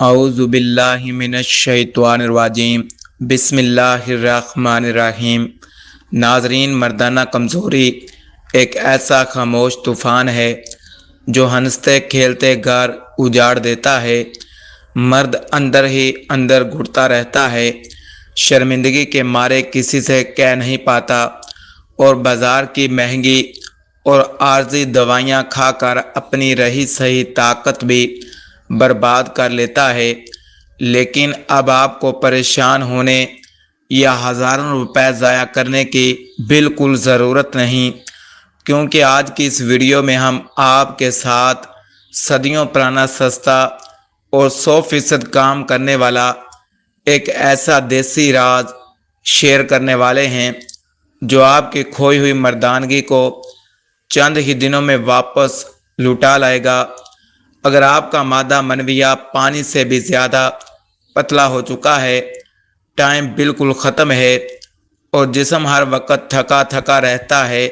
اعوذ باللہ من الشیطان الرجیم بسم اللہ الرحمن الرحیم۔ ناظرین، مردانہ کمزوری ایک ایسا خاموش طوفان ہے جو ہنستے کھیلتے گھر اجاڑ دیتا ہے۔ مرد اندر ہی اندر گھٹتا رہتا ہے، شرمندگی کے مارے کسی سے کہہ نہیں پاتا، اور بازار کی مہنگی اور عارضی دوائیاں کھا کر اپنی رہی سہی طاقت بھی برباد کر لیتا ہے۔ لیکن اب آپ کو پریشان ہونے یا ہزاروں روپے ضائع کرنے کی بالکل ضرورت نہیں، کیونکہ آج کی اس ویڈیو میں ہم آپ کے ساتھ صدیوں پرانا سستا اور 100% کام کرنے والا ایک ایسا دیسی راز شیئر کرنے والے ہیں جو آپ کی کھوئی ہوئی مردانگی کو چند ہی دنوں میں واپس لوٹا لائے گا۔ اگر آپ کا مادہ منویہ پانی سے بھی زیادہ پتلا ہو چکا ہے، ٹائم بالکل ختم ہے اور جسم ہر وقت تھکا تھکا رہتا ہے،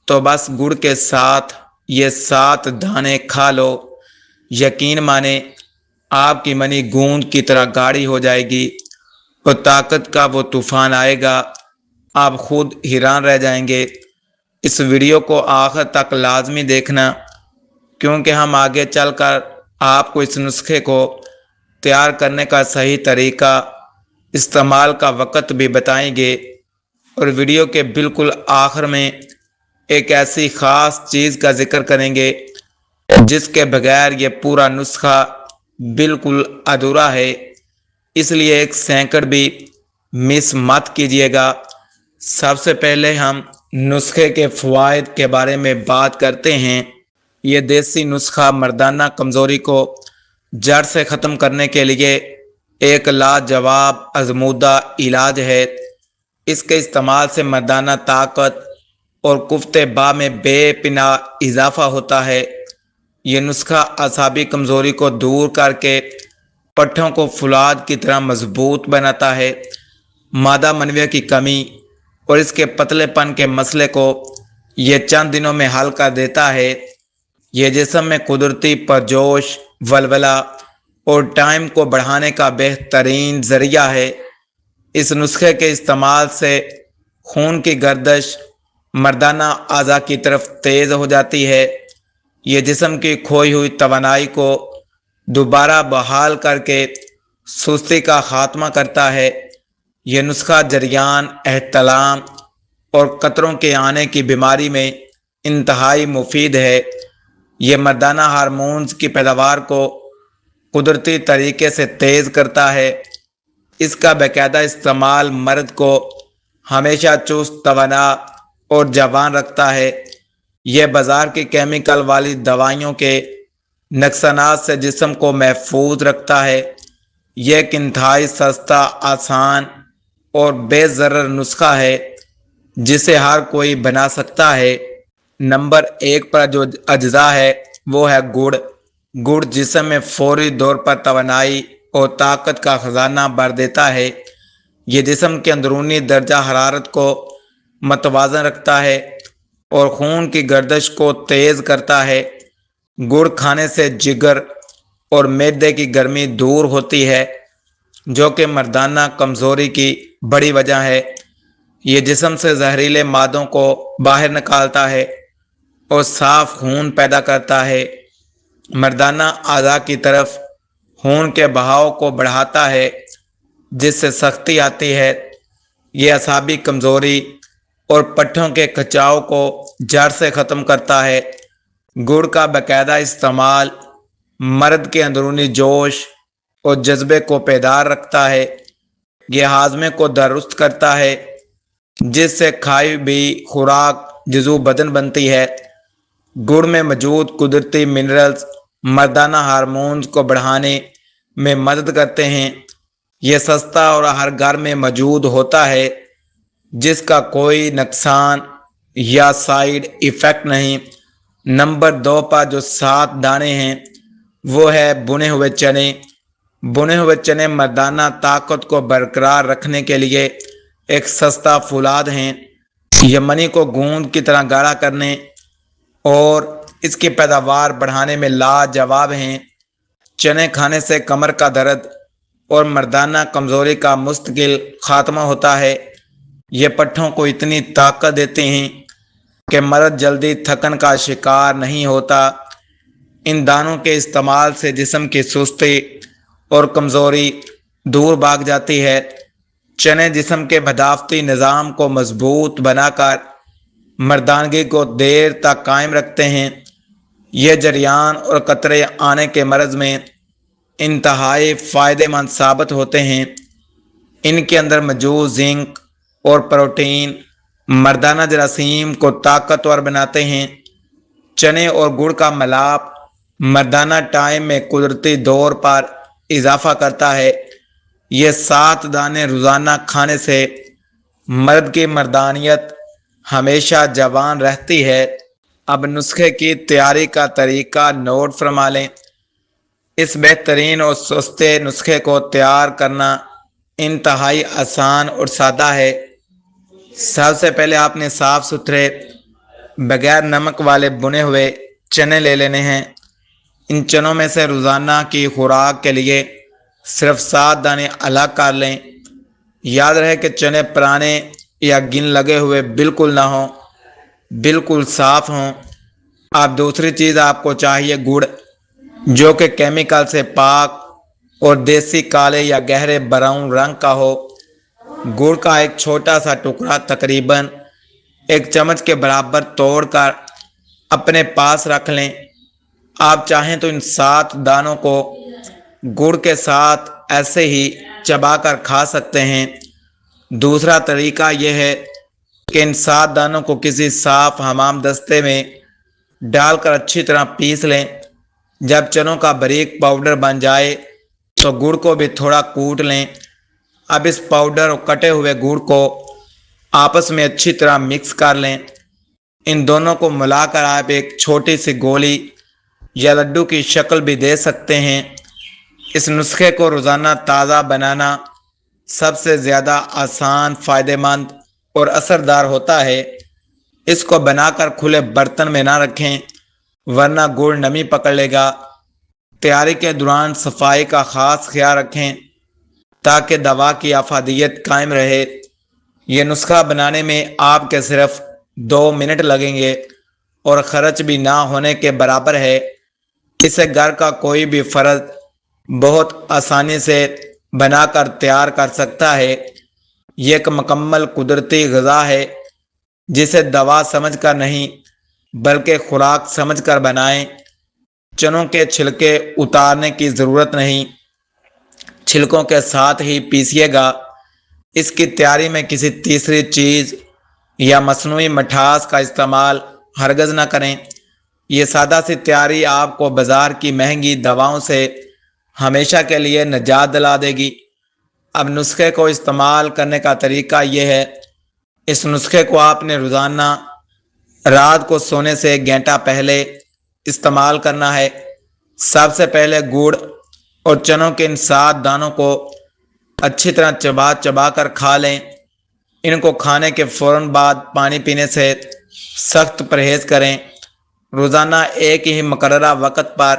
تو بس گڑ کے ساتھ یہ 7 دانے کھا لو۔ یقین مانیں، آپ کی منی گوند کی طرح گاڑی ہو جائے گی اور طاقت کا وہ طوفان آئے گا، آپ خود حیران رہ جائیں گے۔ اس ویڈیو کو آخر تک لازمی دیکھنا، کیونکہ ہم آگے چل کر آپ کو اس نسخے کو تیار کرنے کا صحیح طریقہ، استعمال کا وقت بھی بتائیں گے، اور ویڈیو کے بالکل آخر میں ایک ایسی خاص چیز کا ذکر کریں گے جس کے بغیر یہ پورا نسخہ بالکل ادھورا ہے، اس لیے ایک سیکنڈ بھی مس مت کیجیے گا۔ سب سے پہلے ہم نسخے کے فوائد کے بارے میں بات کرتے ہیں۔ یہ دیسی نسخہ مردانہ کمزوری کو جڑ سے ختم کرنے کے لیے ایک لاجواب آزمودہ علاج ہے۔ اس کے استعمال سے مردانہ طاقت اور قوت باہ میں بے پناہ اضافہ ہوتا ہے۔ یہ نسخہ اعصابی کمزوری کو دور کر کے پٹھوں کو فولاد کی طرح مضبوط بناتا ہے۔ مادہ منویہ کی کمی اور اس کے پتلے پن کے مسئلے کو یہ چند دنوں میں حل کر دیتا ہے۔ یہ جسم میں قدرتی پرجوش، ولولہ اور ٹائم کو بڑھانے کا بہترین ذریعہ ہے۔ اس نسخے کے استعمال سے خون کی گردش مردانہ اعضاء کی طرف تیز ہو جاتی ہے۔ یہ جسم کی کھوئی ہوئی توانائی کو دوبارہ بحال کر کے سستی کا خاتمہ کرتا ہے۔ یہ نسخہ جریان، احتلام اور قطروں کے آنے کی بیماری میں انتہائی مفید ہے۔ یہ مردانہ ہارمونز کی پیداوار کو قدرتی طریقے سے تیز کرتا ہے۔ اس کا باقاعدہ استعمال مرد کو ہمیشہ چست، توانا اور جوان رکھتا ہے۔ یہ بازار کی کیمیکل والی دوائیوں کے نقصانات سے جسم کو محفوظ رکھتا ہے۔ یہ ایک انتہائی سستا، آسان اور بے ضرر نسخہ ہے جسے ہر کوئی بنا سکتا ہے۔ نمبر 1 پر جو اجزاء ہے وہ ہے گڑ۔ گڑ جسم میں فوری طور پر توانائی اور طاقت کا خزانہ بھر دیتا ہے۔ یہ جسم کے اندرونی درجہ حرارت کو متوازن رکھتا ہے اور خون کی گردش کو تیز کرتا ہے۔ گڑ کھانے سے جگر اور معدے کی گرمی دور ہوتی ہے، جو کہ مردانہ کمزوری کی بڑی وجہ ہے۔ یہ جسم سے زہریلے مادوں کو باہر نکالتا ہے اور صاف خون پیدا کرتا ہے۔ مردانہ اعضاء کی طرف خون کے بہاؤ کو بڑھاتا ہے، جس سے سختی آتی ہے۔ یہ اعصابی کمزوری اور پٹھوں کے کھچاؤ کو جڑ سے ختم کرتا ہے۔ گڑ کا باقاعدہ استعمال مرد کے اندرونی جوش اور جذبے کو بیدار رکھتا ہے۔ یہ ہاضمے کو درست کرتا ہے، جس سے کھائی بھی خوراک جزو بدن بنتی ہے۔ گڑ میں موجود قدرتی منرلز مردانہ ہارمونز کو بڑھانے میں مدد کرتے ہیں۔ یہ سستا اور ہر گھر میں موجود ہوتا ہے، جس کا کوئی نقصان یا سائیڈ ایفیکٹ نہیں۔ نمبر 2 پر جو 7 دانے ہیں وہ ہے بنے ہوئے چنے۔ بنے ہوئے چنے مردانہ طاقت کو برقرار رکھنے کے لیے ایک سستا فولاد ہیں۔ یہ منی کو گوند کی طرح گاڑھا کرنے اور اس کی پیداوار بڑھانے میں لاجواب ہیں۔ چنے کھانے سے کمر کا درد اور مردانہ کمزوری کا مستقل خاتمہ ہوتا ہے۔ یہ پٹھوں کو اتنی طاقت دیتے ہیں کہ مرد جلدی تھکن کا شکار نہیں ہوتا۔ ان دانوں کے استعمال سے جسم کی سستی اور کمزوری دور بھاگ جاتی ہے۔ چنے جسم کے بھدافتی نظام کو مضبوط بنا کر مردانگی کو دیر تک قائم رکھتے ہیں۔ یہ جریان اور قطرے آنے کے مرض میں انتہائی فائدہ مند ثابت ہوتے ہیں۔ ان کے اندر موجود زنک اور پروٹین مردانہ جراثیم کو طاقتور بناتے ہیں۔ چنے اور گڑ کا ملاپ مردانہ ٹائم میں قدرتی طور پر اضافہ کرتا ہے۔ یہ 7 دانے روزانہ کھانے سے مرد کی مردانیت ہمیشہ جوان رہتی ہے۔ اب نسخے کی تیاری کا طریقہ نوٹ فرما لیں۔ اس بہترین اور سستے نسخے کو تیار کرنا انتہائی آسان اور سادہ ہے۔ سب سے پہلے آپ نے صاف ستھرے بغیر نمک والے بنے ہوئے چنے لے لینے ہیں۔ ان چنوں میں سے روزانہ کی خوراک کے لیے صرف 7 دانے الگ کر لیں۔ یاد رہے کہ چنے پرانے یا گن لگے ہوئے بالکل نہ ہوں، بالکل صاف ہوں۔ اب دوسری چیز آپ کو چاہیے گڑ، جو کہ کیمیکل سے پاک اور دیسی کالے یا گہرے براؤن رنگ کا ہو۔ گڑ کا ایک چھوٹا سا ٹکڑا تقریباً 1 چمچ کے برابر توڑ کر اپنے پاس رکھ لیں۔ آپ چاہیں تو ان 7 دانوں کو گڑ کے ساتھ ایسے ہی چبا کر کھا سکتے ہیں۔ دوسرا طریقہ یہ ہے کہ ان 7 دانوں کو کسی صاف حمام دستے میں ڈال کر اچھی طرح پیس لیں۔ جب چنوں کا باریک پاؤڈر بن جائے تو گڑ کو بھی تھوڑا کوٹ لیں۔ اب اس پاؤڈر اور کٹے ہوئے گڑ کو آپس میں اچھی طرح مکس کر لیں۔ ان دونوں کو ملا کر آپ ایک چھوٹی سی گولی یا لڈو کی شکل بھی دے سکتے ہیں۔ اس نسخے کو روزانہ تازہ بنانا سب سے زیادہ آسان، فائدہ مند اور اثردار ہوتا ہے۔ اس کو بنا کر کھلے برتن میں نہ رکھیں ورنہ گڑ نمی پکڑ لے گا۔ تیاری کے دوران صفائی کا خاص خیال رکھیں تاکہ دوا کی افادیت قائم رہے۔ یہ نسخہ بنانے میں آپ کے صرف 2 منٹ لگیں گے اور خرچ بھی نہ ہونے کے برابر ہے۔ اسے گھر کا کوئی بھی فرد بہت آسانی سے بنا کر تیار کر سکتا ہے۔ یہ ایک مکمل قدرتی غذا ہے جسے دوا سمجھ کر نہیں بلکہ خوراک سمجھ کر بنائیں۔ چنوں کے چھلکے اتارنے کی ضرورت نہیں، چھلکوں کے ساتھ ہی پیسیے گا۔ اس کی تیاری میں کسی تیسری چیز یا مصنوعی مٹھاس کا استعمال ہرگز نہ کریں۔ یہ سادہ سی تیاری آپ کو بازار کی مہنگی دواؤں سے ہمیشہ کے لیے نجات دلا دے گی۔ اب نسخے کو استعمال کرنے کا طریقہ یہ ہے۔ اس نسخے کو آپ نے روزانہ رات کو سونے سے 1 گھنٹہ پہلے استعمال کرنا ہے۔ سب سے پہلے گڑ اور چنوں کے ان 7 دانوں کو اچھی طرح چبا چبا کر کھا لیں۔ ان کو کھانے کے فوراً بعد پانی پینے سے سخت پرہیز کریں۔ روزانہ ایک ہی مقررہ وقت پر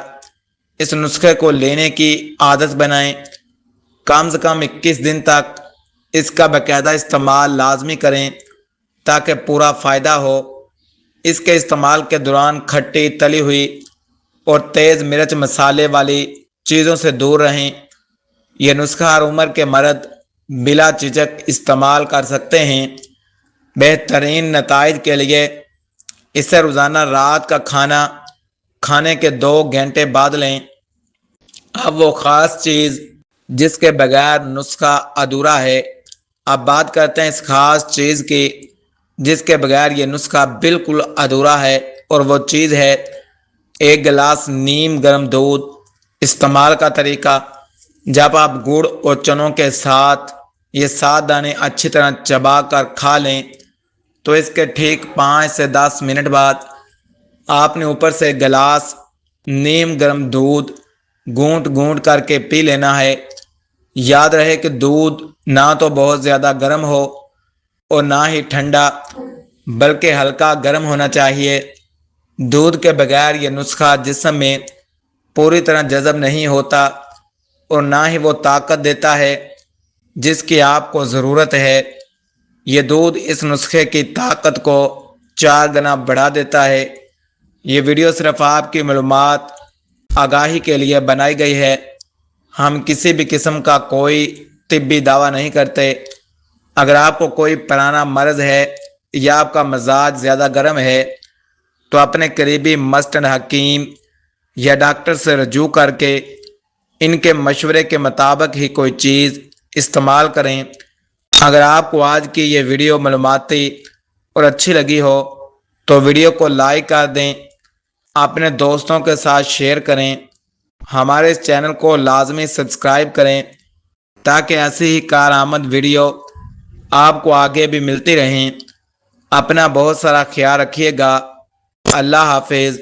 اس نسخے کو لینے کی عادت بنائیں۔ کم سے کم 21 دن تک اس کا باقاعدہ استعمال لازمی کریں تاکہ پورا فائدہ ہو۔ اس کے استعمال کے دوران کھٹی، تلی ہوئی اور تیز مرچ مسالے والی چیزوں سے دور رہیں۔ یہ نسخہ ہر عمر کے مرد بلا جھجک استعمال کر سکتے ہیں۔ بہترین نتائج کے لیے اسے روزانہ رات کا کھانا کھانے کے 2 گھنٹے بعد لیں۔ اب وہ خاص چیز جس کے بغیر نسخہ ادھورا ہے۔ اب بات کرتے ہیں اس خاص چیز کی جس کے بغیر یہ نسخہ بالکل ادھورا ہے، اور وہ چیز ہے 1 گلاس نیم گرم دودھ۔ استعمال کا طریقہ: جب آپ گڑ اور چنوں کے ساتھ یہ 7 دانے اچھی طرح چبا کر کھا لیں تو اس کے ٹھیک 5 سے 10 منٹ بعد آپ نے اوپر سے گلاس نیم گرم دودھ گھونٹ گھونٹ کر کے پی لینا ہے۔ یاد رہے کہ دودھ نہ تو بہت زیادہ گرم ہو اور نہ ہی ٹھنڈا، بلکہ ہلکا گرم ہونا چاہیے۔ دودھ کے بغیر یہ نسخہ جسم میں پوری طرح جذب نہیں ہوتا اور نہ ہی وہ طاقت دیتا ہے جس کی آپ کو ضرورت ہے۔ یہ دودھ اس نسخے کی طاقت کو 4 گنا بڑھا دیتا ہے۔ یہ ویڈیو صرف آپ کی معلومات آگاہی کے لیے بنائی گئی ہے۔ ہم کسی بھی قسم کا کوئی طبی دعویٰ نہیں کرتے۔ اگر آپ کو کوئی پرانا مرض ہے یا آپ کا مزاج زیادہ گرم ہے تو اپنے قریبی مسٹن حکیم یا ڈاکٹر سے رجوع کر کے ان کے مشورے کے مطابق ہی کوئی چیز استعمال کریں۔ اگر آپ کو آج کی یہ ویڈیو معلوماتی اور اچھی لگی ہو تو ویڈیو کو لائک کر دیں، اپنے دوستوں کے ساتھ شیئر کریں، ہمارے اس چینل کو لازمی سبسکرائب کریں تاکہ ایسی ہی کارآمد ویڈیو آپ کو آگے بھی ملتی رہیں۔ اپنا بہت سارا خیال رکھیے گا۔ اللہ حافظ۔